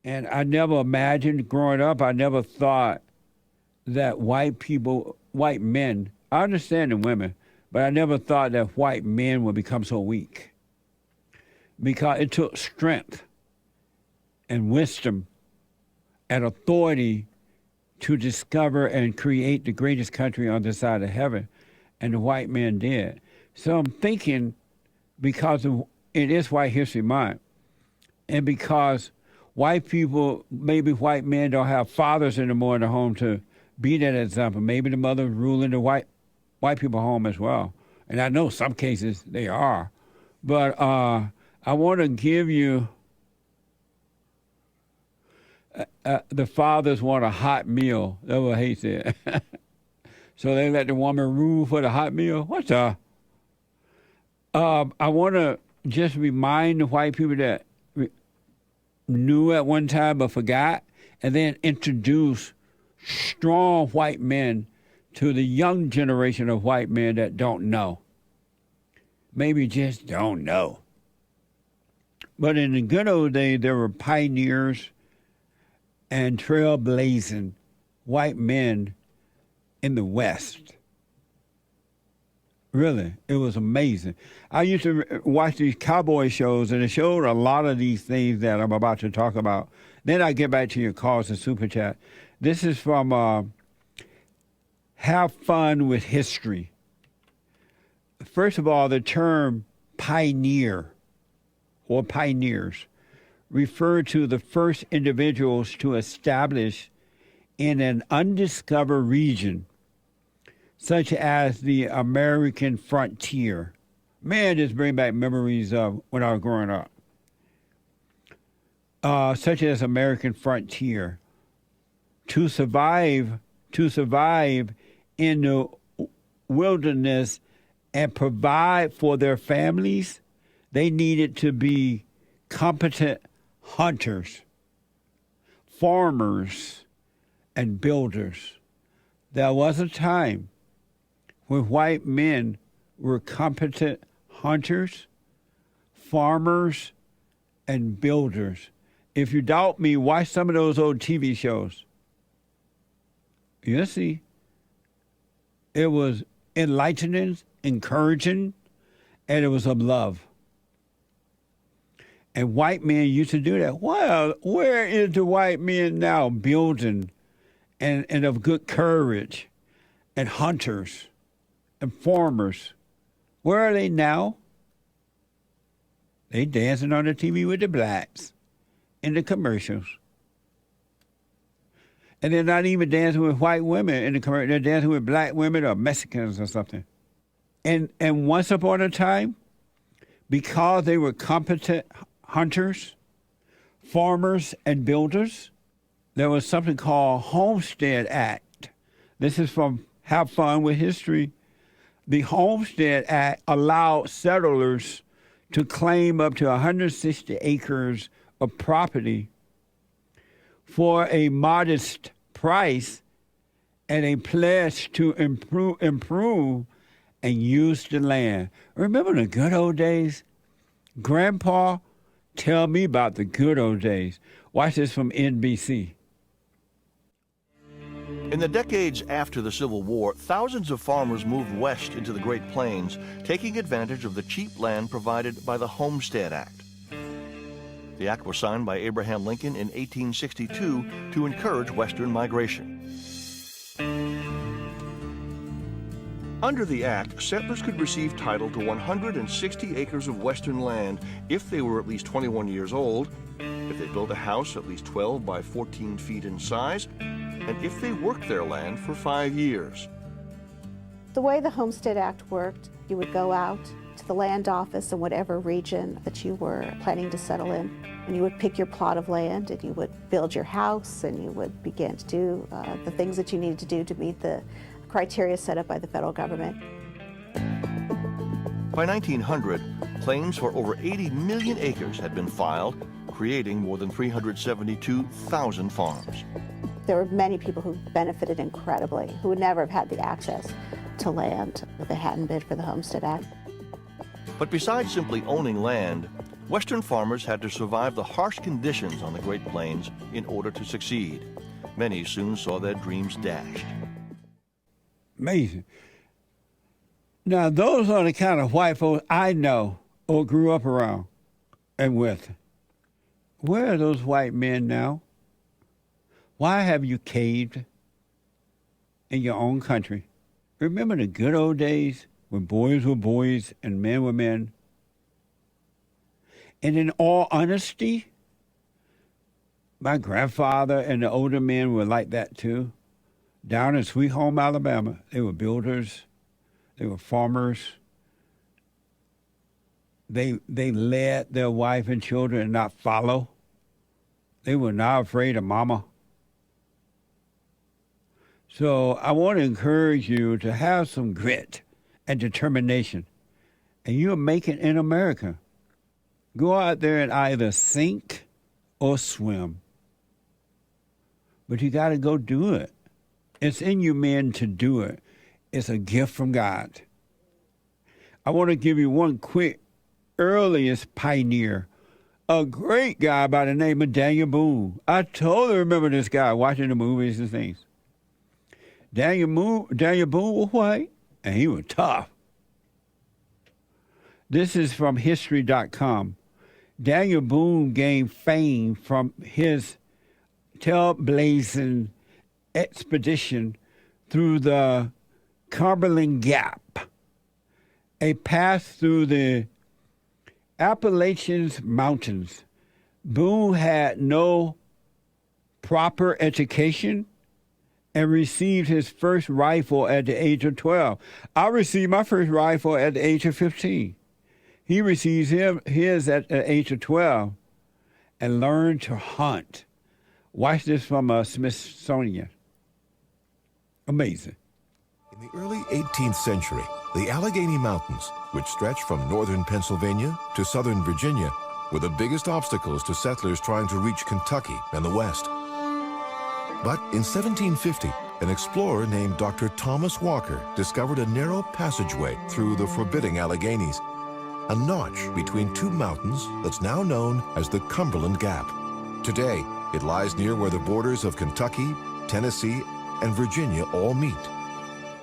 And I never imagined growing up, I never thought that white men, I understand the women, but I never thought that white men would become so weak. Because it took strength and wisdom and authority to discover and create the greatest country on this side of heaven. And the white men did. So I'm thinking, because it is White History Month, and because white people, maybe white men don't have fathers anymore in the home to be that example. Maybe the mother ruling the white people home as well. And I know some cases they are. But I want to give you, the fathers want a hot meal. That's what he said. So they let the woman rule for the hot meal. What's up? I want to just remind the white people that knew at one time but forgot, and then introduce strong white men to the young generation of white men that don't know. Maybe just don't know. But in the good old days, there were pioneers and trailblazing white men in the West. Really, it was amazing. I used to watch these cowboy shows, and it showed a lot of these things that I'm about to talk about. Then I get back to your calls and super chat. This is from Have Fun with History. First of all, the term pioneer or pioneers refer to the first individuals to establish in an undiscovered region, such as the American frontier. Man, just bring back memories of when I was growing up. Such as American frontier. To survive in the wilderness and provide for their families, they needed to be competent hunters, farmers, and builders. There was a time when white men were competent hunters, farmers, and builders. If you doubt me, watch some of those old TV shows. You see, it was enlightening, encouraging, and it was of love. And white men used to do that. Well, where is the white men now building and of good courage and hunters and farmers? Where are they now? They dancing on the TV with the blacks in the commercials. And they're not even dancing with white women in the commercial. They're dancing with black women or Mexicans or something. And once upon a time, because they were competent hunters, farmers, and builders, there was something called Homestead Act. This is from Have Fun with History. The Homestead Act allowed settlers to claim up to 160 acres of property for a modest price and a pledge to improve and use the land. Remember the good old days? Grandpa, tell me about the good old days. Watch this from NBC. In the decades after the Civil War, thousands of farmers moved west into the Great Plains, taking advantage of the cheap land provided by the Homestead Act. The act was signed by Abraham Lincoln in 1862 to encourage western migration. Under the act, settlers could receive title to 160 acres of western land if they were at least 21 years old, if they built a house at least 12 by 14 feet in size, and if they worked their land for 5 years. The way the Homestead Act worked, you would go out to the land office in whatever region that you were planning to settle in, and you would pick your plot of land, and you would build your house, and you would begin to do the things that you needed to do to meet the criteria set up by the federal government. By 1900, claims for over 80 million acres had been filed, creating more than 372,000 farms. There were many people who benefited incredibly, who would never have had the access to land if they hadn't been for the Homestead Act. But besides simply owning land, Western farmers had to survive the harsh conditions on the Great Plains in order to succeed. Many soon saw their dreams dashed. Amazing. Now, those are the kind of white folks I know or grew up around and with. Where are those white men now? Why have you caved in your own country? Remember the good old days when boys were boys and men were men? And in all honesty, my grandfather and the older men were like that too. Down in Sweet Home, Alabama, they were builders, they were farmers. They led their wife and children and not follow. They were not afraid of mama. So I want to encourage you to have some grit and determination. And you'll make it in America. Go out there and either sink or swim. But you got to go do it. It's in you men to do it. It's a gift from God. I want to give you one quick earliest pioneer, a great guy by the name of Daniel Boone. I totally remember this guy watching the movies and things. Daniel Boone was white, and he was tough. This is from History.com. Daniel Boone gained fame from his Trailblazing expedition through the Cumberland Gap, a path through the Appalachian Mountains. Boone had no proper education and received his first rifle at the age of 12. I received my first rifle at the age of 15. He receives his at the age of 12 and learned to hunt. Watch this from Smithsonian. Amazing. In the early 18th century, the Allegheny Mountains, which stretch from northern Pennsylvania to southern Virginia, were the biggest obstacles to settlers trying to reach Kentucky and the West. But in 1750, an explorer named Dr. Thomas Walker discovered a narrow passageway through the forbidding Alleghenies, a notch between two mountains that's now known as the Cumberland Gap. Today, it lies near where the borders of Kentucky, Tennessee, and Virginia all meet.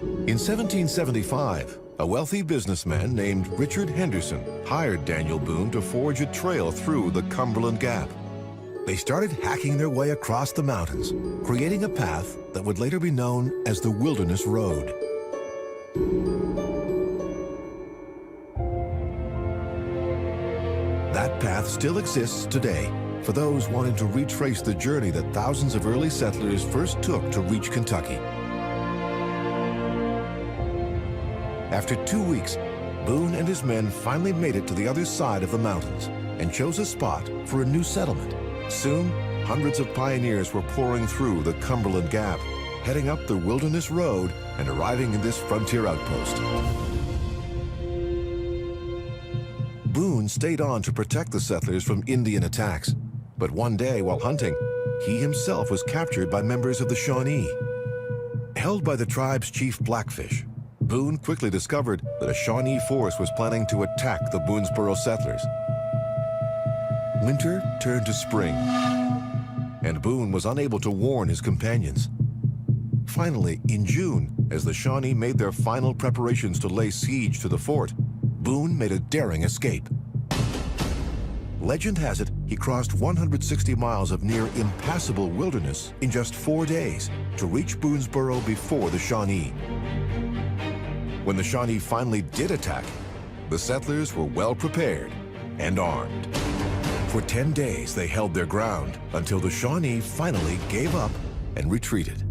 In 1775, a wealthy businessman named Richard Henderson hired Daniel Boone to forge a trail through the Cumberland Gap. They started hacking their way across the mountains, creating a path that would later be known as the Wilderness Road. That path still exists today for those wanting to retrace the journey that thousands of early settlers first took to reach Kentucky. After 2 weeks, Boone and his men finally made it to the other side of the mountains and chose a spot for a new settlement. Soon, hundreds of pioneers were pouring through the Cumberland Gap, heading up the Wilderness Road and arriving in this frontier outpost. Boone stayed on to protect the settlers from Indian attacks, but one day while hunting, he himself was captured by members of the Shawnee. Held by the tribe's chief Blackfish, Boone quickly discovered that a Shawnee force was planning to attack the Boonesboro settlers. Winter turned to spring, and Boone was unable to warn his companions. Finally, in June, as the Shawnee made their final preparations to lay siege to the fort, Boone made a daring escape. Legend has it he crossed 160 miles of near impassable wilderness in just 4 days to reach Boonesboro before the Shawnee. When the Shawnee finally did attack, the settlers were well prepared and armed. For 10 days, they held their ground until the Shawnee finally gave up and retreated.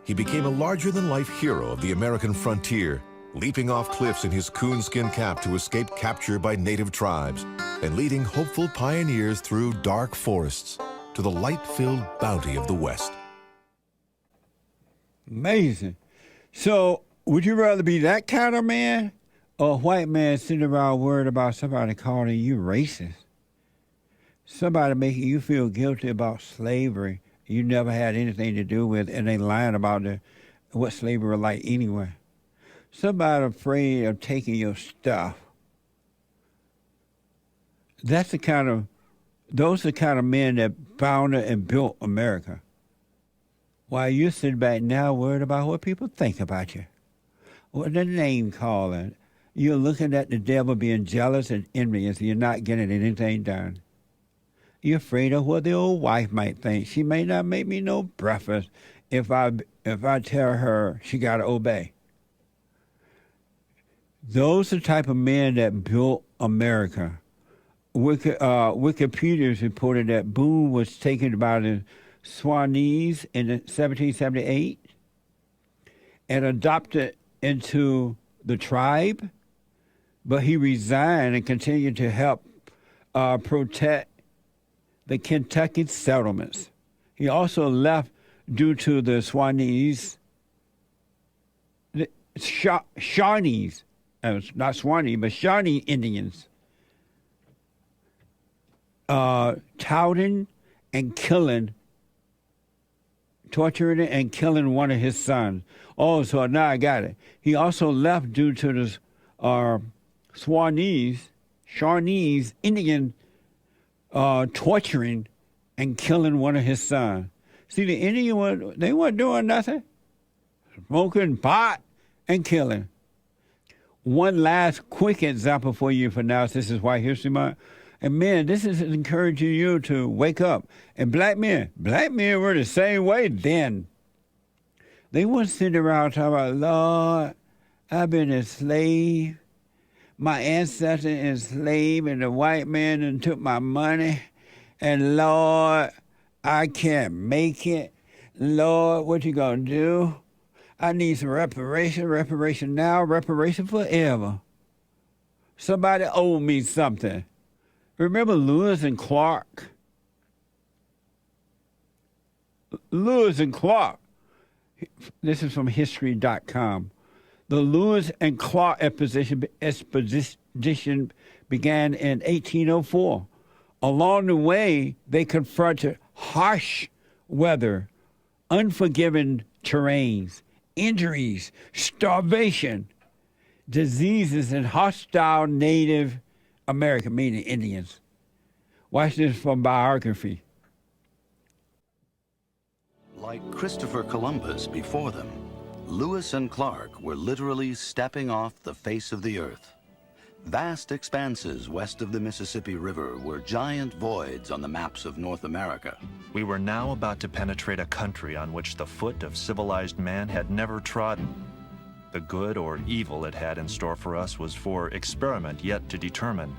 He became a larger-than-life hero of the American frontier, leaping off cliffs in his coonskin cap to escape capture by native tribes and leading hopeful pioneers through dark forests to the light-filled bounty of the West. Amazing. So, would you rather be that kind of man or a white man sitting around worried about somebody calling you racist? Somebody making you feel guilty about slavery you never had anything to do with, and they lying about what slavery was like anyway. Somebody afraid of taking your stuff. those are the kind of men that founded and built America. While you're sitting back now worried about what people think about you, what the name calling. You're looking at the devil being jealous and envious. You're not getting anything done. You're afraid of what the old wife might think. She may not make me no breakfast if I tell her she got to obey. Those are the type of men that built America. Wikipedia reported that Boone was taken by the Swanese in 1778 and adopted into the tribe, but he resigned and continued to help protect the Kentucky settlements. He also left due to the Shawnees, not Shawnee, but Shawnee Indians, touting and killing, torturing and killing one of his sons. Oh, so now I got it. He also left due to the Shawnese Indian torturing and killing one of his sons. See, the Indian, they weren't doing nothing. Smoking pot and killing. One last quick example for you for now. This is White History Month. And men, this is encouraging you to wake up. And black men were the same way then. They weren't sitting around talking about, Lord, I've been enslaved. My ancestors enslaved, and the white man and took my money. And Lord, I can't make it. Lord, what you gonna do? I need some reparation now, reparation forever. Somebody owe me something. Remember Lewis and Clarke? Lewis and Clarke. This is from history.com. The Lewis and Clarke expedition began in 1804. Along the way, they confronted harsh weather, unforgiving terrains, injuries, starvation, diseases, and hostile Native American, meaning Indians. Watch this from biography. Like Christopher Columbus before them, Lewis and Clarke were literally stepping off the face of the earth. Vast expanses west of the Mississippi River were giant voids on the maps of North America. We were now about to penetrate a country on which the foot of civilized man had never trodden. The good or evil it had in store for us was for experiment yet to determine.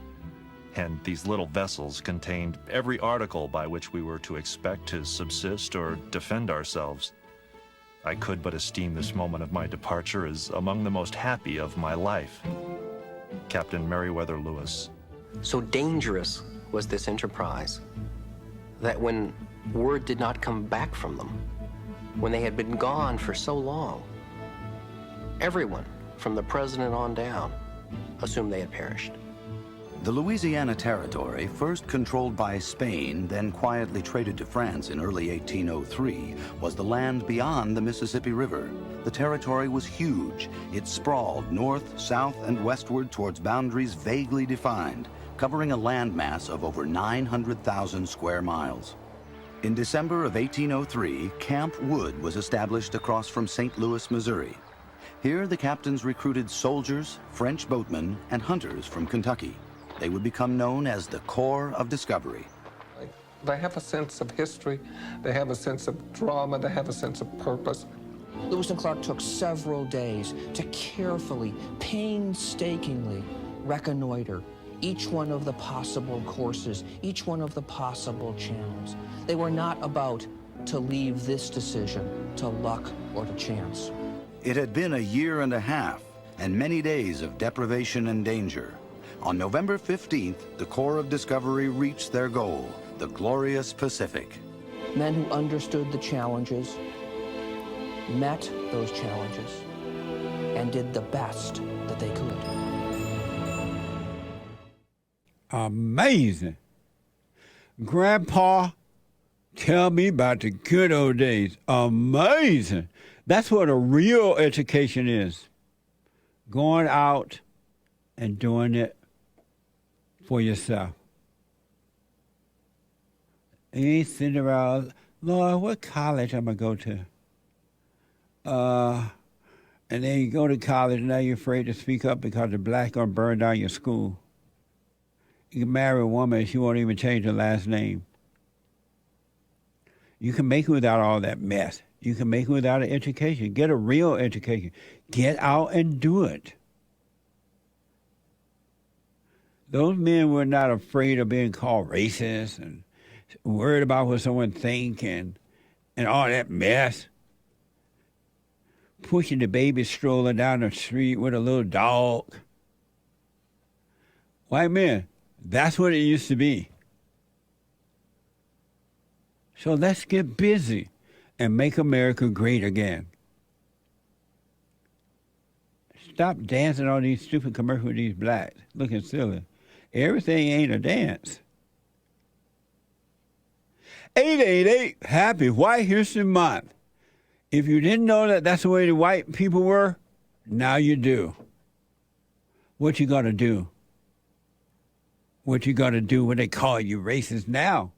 And these little vessels contained every article by which we were to expect to subsist or defend ourselves. I could but esteem this moment of my departure as among the most happy of my life. Captain Meriwether Lewis. So dangerous was this enterprise that when word did not come back from them, when they had been gone for so long, everyone, from the president on down, assumed they had perished. The Louisiana Territory, first controlled by Spain, then quietly traded to France in early 1803, was the land beyond the Mississippi River. The territory was huge. It sprawled north, south, and westward towards boundaries vaguely defined, covering a landmass of over 900,000 square miles. In December of 1803, Camp Wood was established across from St. Louis, Missouri. Here, the captains recruited soldiers, French boatmen, and hunters from Kentucky. They would become known as the Corps of Discovery. They have a sense of history, they have a sense of drama, they have a sense of purpose. Lewis and Clarke took several days to carefully, painstakingly reconnoiter each one of the possible courses, each one of the possible channels. They were not about to leave this decision to luck or to chance. It had been a year and a half and many days of deprivation and danger. On November 15th, the Corps of Discovery reached their goal, the glorious Pacific. Men who understood the challenges, met those challenges, and did the best that they could. Amazing. Grandpa, tell me about the good old days. Amazing. That's what a real education is. Going out and doing it for yourself. You ain't sitting around, Lord, what college I'm going to go to? And then you go to college, and now you're afraid to speak up because the black's going to burn down your school. You can marry a woman and she won't even change her last name. You can make it without all that mess. You can make it without an education. Get a real education. Get out and do it. Those men were not afraid of being called racist and worried about what someone think and all that mess. Pushing the baby stroller down the street with a little dog. White men, that's what it used to be. So let's get busy and make America great again. Stop dancing on these stupid commercials with these blacks, looking silly. Everything ain't a dance. 888, happy White History Month. If you didn't know that that's the way the white people were, now you do. What you gonna do? What you gonna do when they call you racist now?